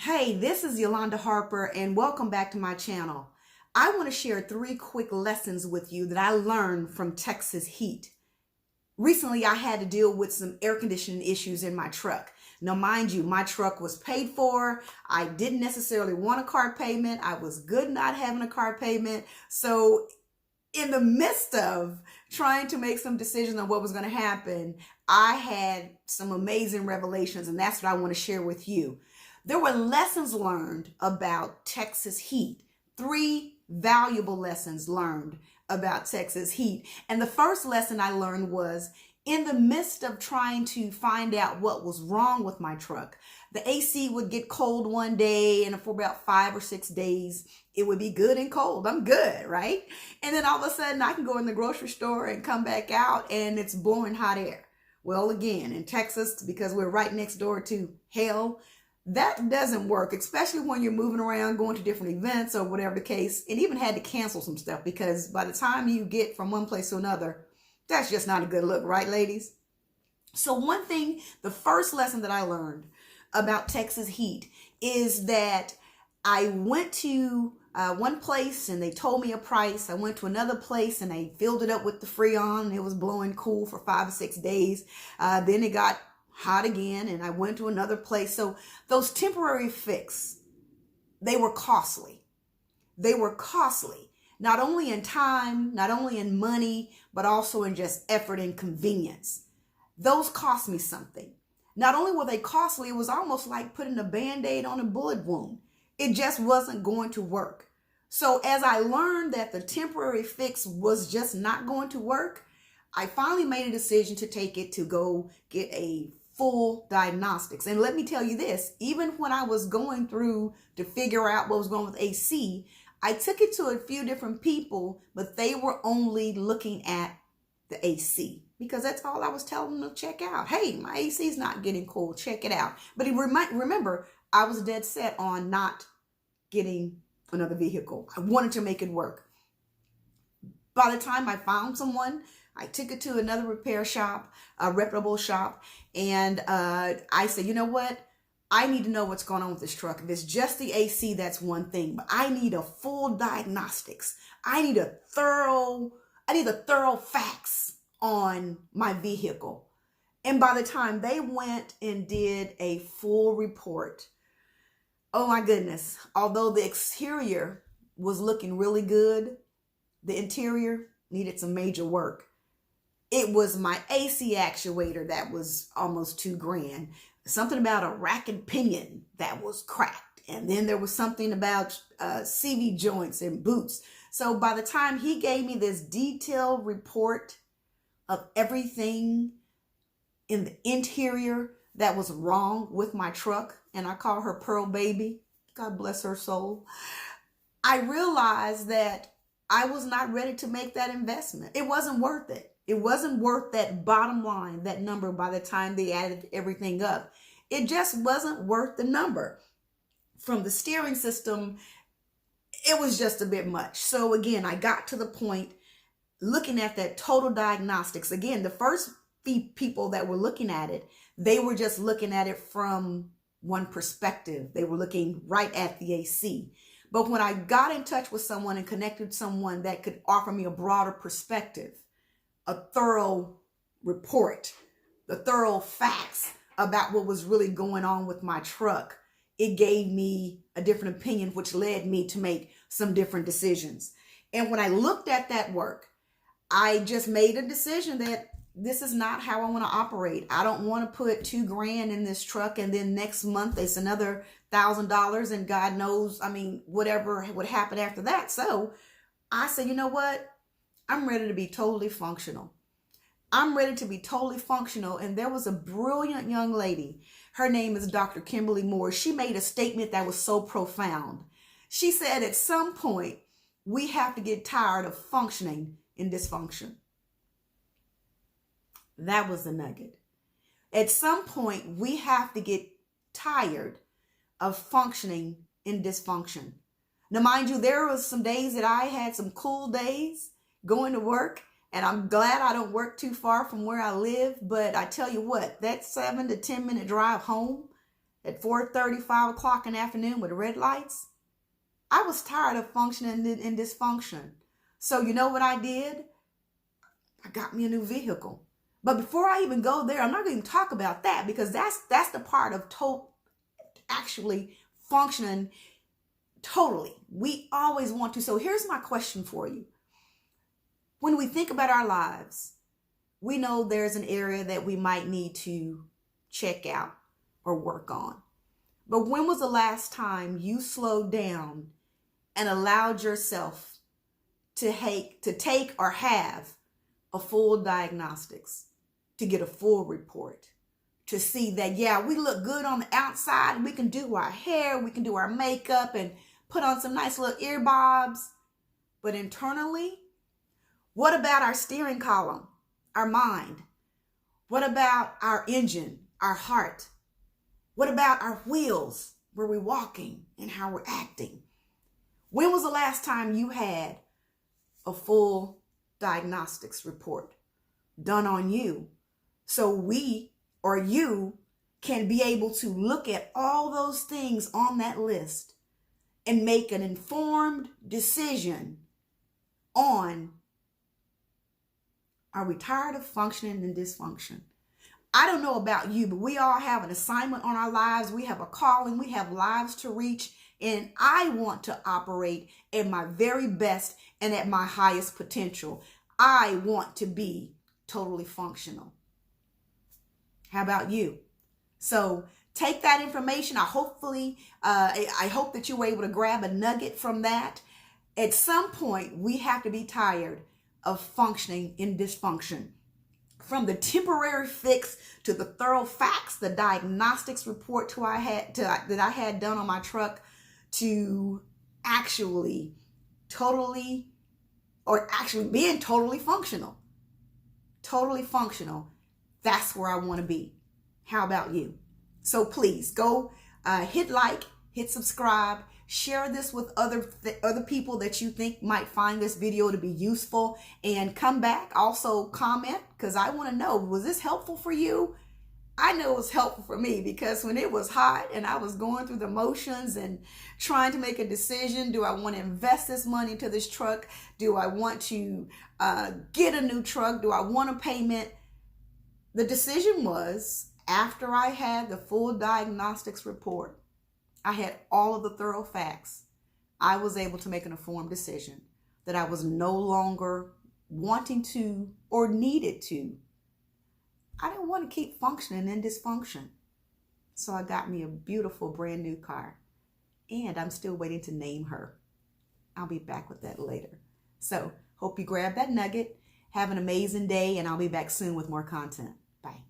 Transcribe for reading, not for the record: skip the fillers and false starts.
Hey, this is Yolanda Harper, and welcome back to my channel. I want to share 3 quick lessons with you that I learned from Texas heat. Recently, I had to deal with some air conditioning issues in my truck. Now, mind you, my truck was paid for. I didn't necessarily want a car payment. I was good not having a car payment. So in the midst of trying to make some decisions on what was going to happen, I had some amazing revelations, and that's what I want to share with you. There were lessons learned about Texas heat, 3 valuable lessons learned about Texas heat. And the first lesson I learned was in the midst of trying to find out what was wrong with my truck, the AC would get cold one day, and for about 5 or 6 days, it would be good and cold. I'm good, right? And then all of a sudden I can go in the grocery store and come back out and it's blowing hot air. Well, again, in Texas, because we're right next door to hell, that doesn't work, especially when you're moving around, going to different events or whatever the case, and even had to cancel some stuff because by the time you get from one place to another, that's just not a good look, right, ladies? So one thing, the first lesson that I learned about Texas heat is that I went to one place and they told me a price. I went to another place and they filled it up with the Freon. It was blowing cool for 5 or 6 days. Then it got hot again and I went to another place. So those temporary fixes, they were costly. They were costly, not only in time, not only in money, but also in just effort and convenience. Those cost me something. Not only were they costly, it was almost like putting a Band-Aid on a bullet wound. It just wasn't going to work. So as I learned that the temporary fix was just not going to work, I finally made a decision to take it to go get a full diagnostics. And let me tell you this, even when I was going through to figure out what was going on with AC, I took it to a few different people, but they were only looking at the AC because that's all I was telling them to check out. Hey, my AC is not getting cold. Check it out. But remember, I was dead set on not getting another vehicle. I wanted to make it work. By the time I found someone, I took it to another repair shop, a reputable shop, and I said, you know what? I need to know what's going on with this truck. If it's just the AC, that's one thing, but I need a full diagnostics. I need a thorough facts on my vehicle. And by the time they went and did a full report, oh my goodness, although the exterior was looking really good, the interior needed some major work. It was my AC actuator that was almost $2,000. Something about a rack and pinion that was cracked. And then there was something about CV joints and boots. So by the time he gave me this detailed report of everything in the interior that was wrong with my truck, and I call her Pearl Baby, God bless her soul, I realized that I was not ready to make that investment. It wasn't worth it. It wasn't worth that bottom line, that number by the time they added everything up. It just wasn't worth the number. From the steering system, it was just a bit much. So again, I got to the point looking at that total diagnostics. Again, the first few people that were looking at it, they were just looking at it from one perspective. They were looking right at the AC. But when I got in touch with someone and connected with someone that could offer me a broader perspective, a thorough report, the thorough facts about what was really going on with my truck, it gave me a different opinion, which led me to make some different decisions. And when I looked at that work, I just made a decision that this is not how I want to operate. I don't want to put $2,000 in this truck and then next month it's another $1,000 and God knows, whatever would happen after that. So I said, you know what? I'm ready to be totally functional. I'm ready to be totally functional. And there was a brilliant young lady. Her name is Dr. Kimberly Moore. She made a statement that was so profound. She said, at some point, we have to get tired of functioning in dysfunction. That was the nugget. At some point, we have to get tired of functioning in dysfunction. Now, mind you, there was some days that I had some cool days going to work, and I'm glad I don't work too far from where I live. But I tell you what, that 7 to 10 minute drive home, at 4:30, 5 o'clock in the afternoon with red lights. I was tired of functioning in dysfunction. So you know what I did? I got me a new vehicle. But before I even go there, I'm not going to talk about that, because that's the part of actually functioning totally. We always want to. So here's my question for you. When we think about our lives, we know there's an area that we might need to check out or work on. But when was the last time you slowed down and allowed yourself to take or have a full diagnostics, to get a full report, to see that, yeah, we look good on the outside, we can do our hair, we can do our makeup and put on some nice little earbobs, but internally, what about our steering column, our mind? What about our engine, our heart? What about our wheels, where we're walking and how we're acting? When was the last time you had a full diagnostics report done on you, so we or you can be able to look at all those things on that list and make an informed decision on, are we tired of functioning in dysfunction? I don't know about you, but we all have an assignment on our lives. We have a calling. We have lives to reach. And I want to operate at my very best and at my highest potential. I want to be totally functional. How about you? So take that information. I hope that you were able to grab a nugget from that. At some point, we have to be tired of functioning in dysfunction. From the temporary fix to the thorough facts, the diagnostics report that I had done on my truck, to actually being totally functional. Totally functional. That's where I want to be. How about you? So please go hit like, hit subscribe, share this with other people that you think might find this video to be useful, and come back. Also comment, because I want to know, was this helpful for you? I know it was helpful for me, because when it was hot and I was going through the motions and trying to make a decision, do I want to invest this money into this truck? Do I want to get a new truck? Do I want a payment? The decision was, after I had the full diagnostics report, I had all of the thorough facts, I was able to make an informed decision that I was no longer wanting to or needed to. I didn't want to keep functioning in dysfunction. So I got me a beautiful brand new car, and I'm still waiting to name her. I'll be back with that later. So hope you grab that nugget. Have an amazing day, and I'll be back soon with more content. Bye.